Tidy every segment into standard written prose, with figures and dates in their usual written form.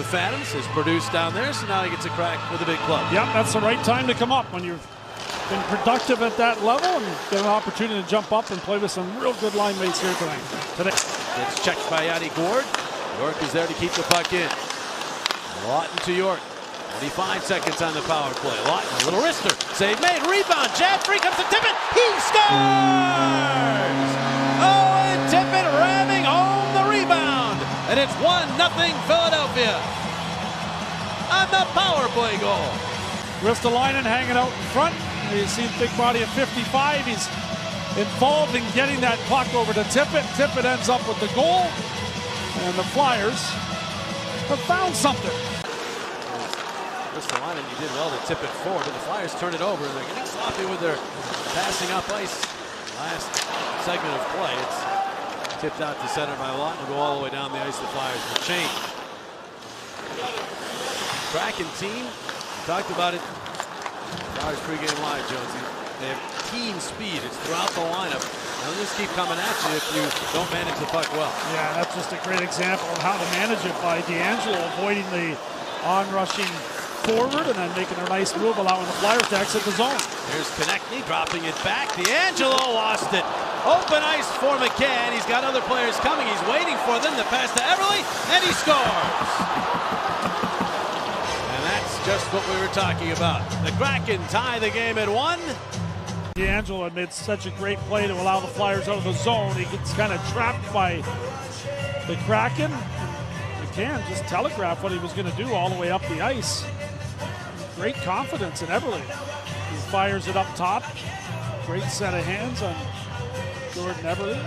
the Phantoms is produced down there, so now he gets a crack with a big club. Yep, that's the right time to come up when you've been productive at that level and get an opportunity to jump up and play with some real good line mates here today. It's checked by Yanni Gourde. York is there to keep the puck in. Lawton to York. 25 seconds on the power play. Lawton, a little wrister. Save made. Rebound. Jab free comes to Tippett. He scores! Owen Tippett ramming home the rebound. And it's 1-0 Philadelphia on the power play goal. Ristolainen hanging out in front. You see the big body of 55. He's involved in getting that puck over to Tippett. Tippett ends up with the goal. And the Flyers have found something. Ristolainen, you did well to tip it forward, and the Flyers turn it over. They're getting sloppy with their passing up ice. Last segment of play, it's tipped out to center by Lawton. Will go all the way down the ice. The Flyers will change. Kraken team, we talked about it. Flyers pregame live, Jonesy. They have team speed. It's throughout the lineup. They'll just keep coming at you if you don't manage the puck well. Yeah, that's just a great example of how to manage it by D'Angelo, avoiding the on-rushing forward and then making a nice move, allowing the Flyers to exit the zone. Here's Konechny dropping it back. D'Angelo lost it. Open ice for McCann. He's got other players coming. He's waiting for them. The pass to Everly, and he scores. And that's just what we were talking about. The Kraken tie the game at 1. D'Angelo had made such a great play to allow the Flyers out of the zone. He gets kind of trapped by the Kraken. McCann just telegraphed what he was going to do all the way up the ice. Great confidence in Everly. He fires it up top. Great set of hands on Jordan Everly.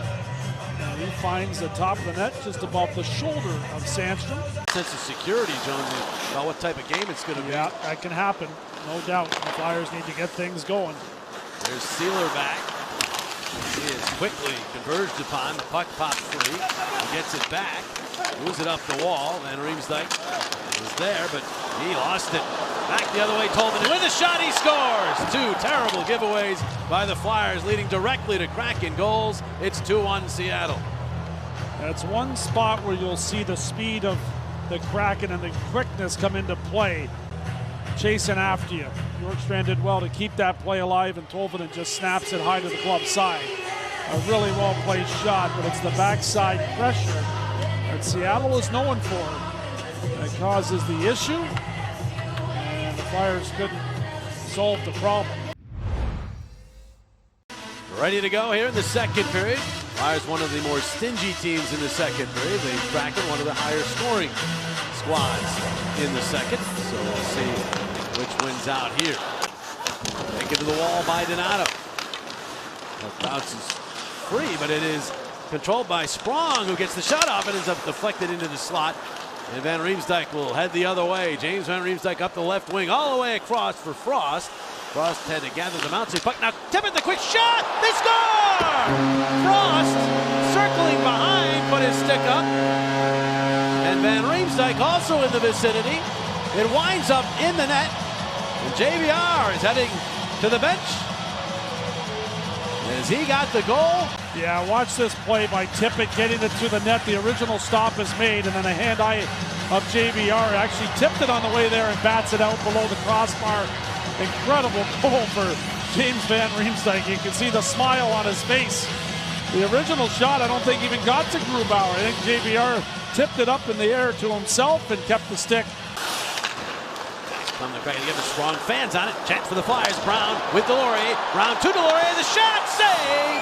And he finds the top of the net just above the shoulder of Sandstrom. Sense of security, Jonesy, about what type of game it's going to be. Yeah, that can happen, no doubt. The Flyers need to get things going. There's Sealer back. He is quickly converged upon. The puck pops free. He gets it back. Moves it up the wall. Van Riemsdyk was there, but he lost it. Back the other way, Tolman. With a shot, he scores! 2 terrible giveaways by the Flyers, leading directly to Kraken goals. It's 2-1 Seattle. That's one spot where you'll see the speed of the Kraken and the quickness come into play. Chasing after you. Bjorkstrand did well to keep that play alive, and Tolvanen just snaps it high to the club side. A really well played shot, but it's the backside pressure that Seattle is known for that causes the issue, and the Flyers couldn't solve the problem. Ready to go here in the second period. Flyers, one of the more stingy teams in the second period. The Kraken, one of the higher scoring squads in the second. So we'll see which wins out here. Taken to the wall by Donato. That bounces free, but it is controlled by Sprong, who gets the shot off and ends up deflected into the slot. And Van Riemsdyk will head the other way. James Van Riemsdyk up the left wing, all the way across for Frost. Frost had to gather the mountain puck. Now Tippett, the quick shot! They score! Frost circling behind, put his stick up. And Van Riemsdyk also in the vicinity. It winds up in the net. And JVR is heading to the bench as he got the goal. Yeah, watch this play by Tippett getting it to the net. The original stop is made, and then a hand-eye of JVR actually tipped it on the way there and bats it out below the crossbar. Incredible goal for James Van Riemsdyk. You can see the smile on his face. The original shot, I don't think even got to Grubauer. I think JVR tipped it up in the air to himself and kept the stick. From the Kraken, give the Sprong fans on it. Chance for the Flyers. Brown with Delorier. Brown to Delorier. The shot, save!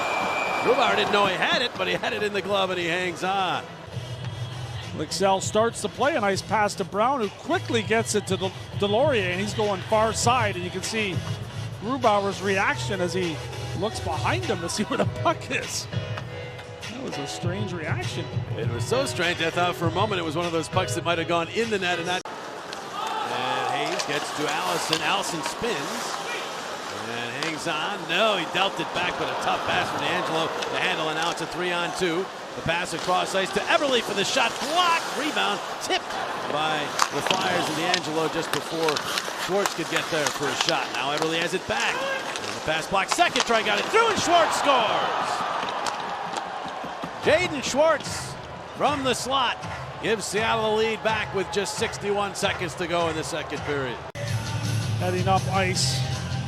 Grubauer didn't know he had it, but he had it in the glove and he hangs on. Lycksell starts the play. A nice pass to Brown, who quickly gets it to Delorier, and he's going far side. And you can see Grubauer's reaction as he looks behind him to see where the puck is. That was a strange reaction. It was so strange, I thought for a moment it was one of those pucks that might have gone in the net. And Hayes gets to Allison. Allison spins and hangs on. No, he dealt it back, but a tough pass from D'Angelo to handle, and now it's a 3-on-2. The pass across ice to Everly for the shot. Blocked. Rebound. Tipped by the Flyers and D'Angelo just before Schwartz could get there for a shot. Now Everly has it back. And the pass blocked. Second try got it through, and Schwartz scores. Jaden Schwartz from the slot gives Seattle the lead back with just 61 seconds to go in the second period. Heading up ice,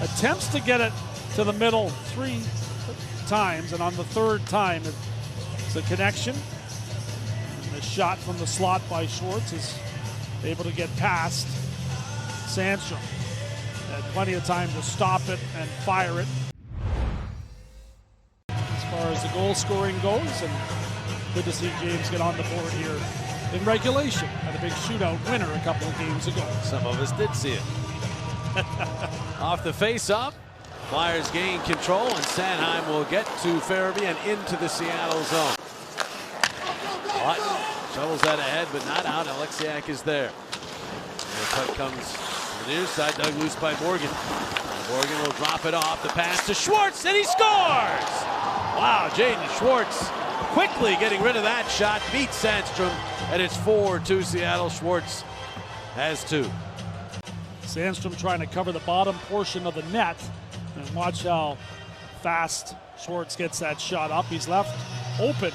attempts to get it to the middle 3 times, and on the third time it's a connection. And the shot from the slot by Schwartz is able to get past Sandstrom. Had plenty of time to stop it and fire it. As far as the goal scoring goes, and good to see James get on the board here in regulation. Had a big shootout winner a couple of games ago. Some of us did see it. Off the face-off, Flyers gain control, and Sanheim will get to Farabee and into the Seattle zone. Button shovels that ahead, but not out. Alexiak is there. And the puck comes to the near side, dug loose by Morgan. Morgan will drop it off. The pass to Schwartz, and he scores! Wow, Jaden Schwartz quickly getting rid of that shot, beats Sandstrom, and it's 4-2 Seattle. Schwartz has 2. Sandstrom trying to cover the bottom portion of the net. And watch how fast Schwartz gets that shot up. He's left open.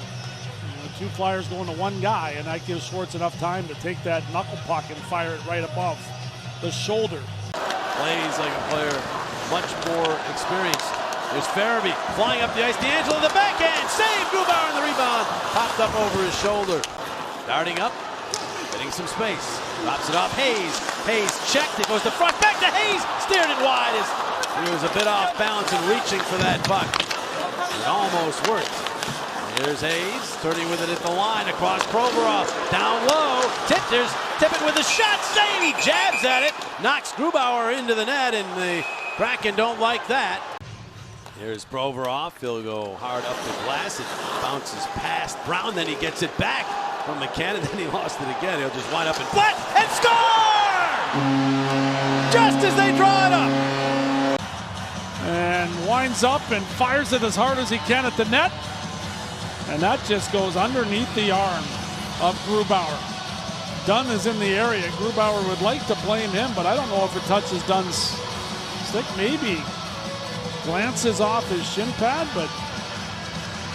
2 Flyers going to 1 guy, and that gives Schwartz enough time to take that knuckle puck and fire it right above the shoulder. Plays like a player much more experienced. There's Farabee flying up the ice. D'Angelo, the backhand save. Grubauer on the rebound. Popped up over his shoulder. Darting up, getting some space. Drops it off. Hayes checked. It goes to front. Back to Hayes. Steered it wide as he was a bit off balance and reaching for that puck. It almost worked. Here's Hayes turning with it at the line across Provorov. Down low. Tippett with a shot. Save. He jabs at it. Knocks Grubauer into the net, and the Kraken don't like that. Here's Provorov. He'll go hard up the glass. It bounces past Brown. Then he gets it back from McCann. Then he lost it again. He'll just wind up in flat and score! Just as they draw it up. And winds up and fires it as hard as he can at the net. And that just goes underneath the arm of Grubauer. Dunn is in the area. Grubauer would like to blame him, but I don't know if it touches Dunn's stick. Maybe glances off his shin pad, but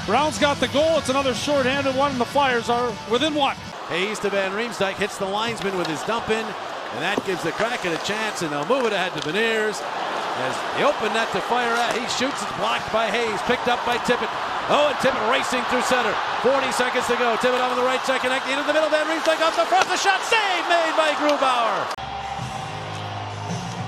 Brown's got the goal. It's another shorthanded one, and the Flyers are within 1. Hayes to Van Riemsdyk, hits the linesman with his dump in, and that gives the Kraken a chance, and they'll move it ahead to Beniers. As they open that to fire at, he shoots it, blocked by Hayes, picked up by Tippett. Oh, and Tippett racing through center. 40 seconds to go. Tippett on the right side, connecting into the middle. Van Riemsdyk off the front. The shot save made by Grubauer.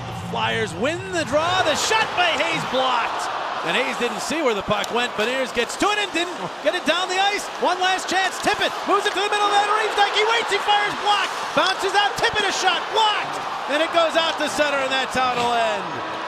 The Flyers win the draw. The shot by Hayes blocked. And Hayes didn't see where the puck went. Beniers gets to it and didn't get it down the ice. One last chance. Tippett moves it to the middle. Van Riemsdyk. He waits. He fires. Blocked. Bounces out. Tippett a shot. Blocked. And it goes out to center, and that's how it'll end.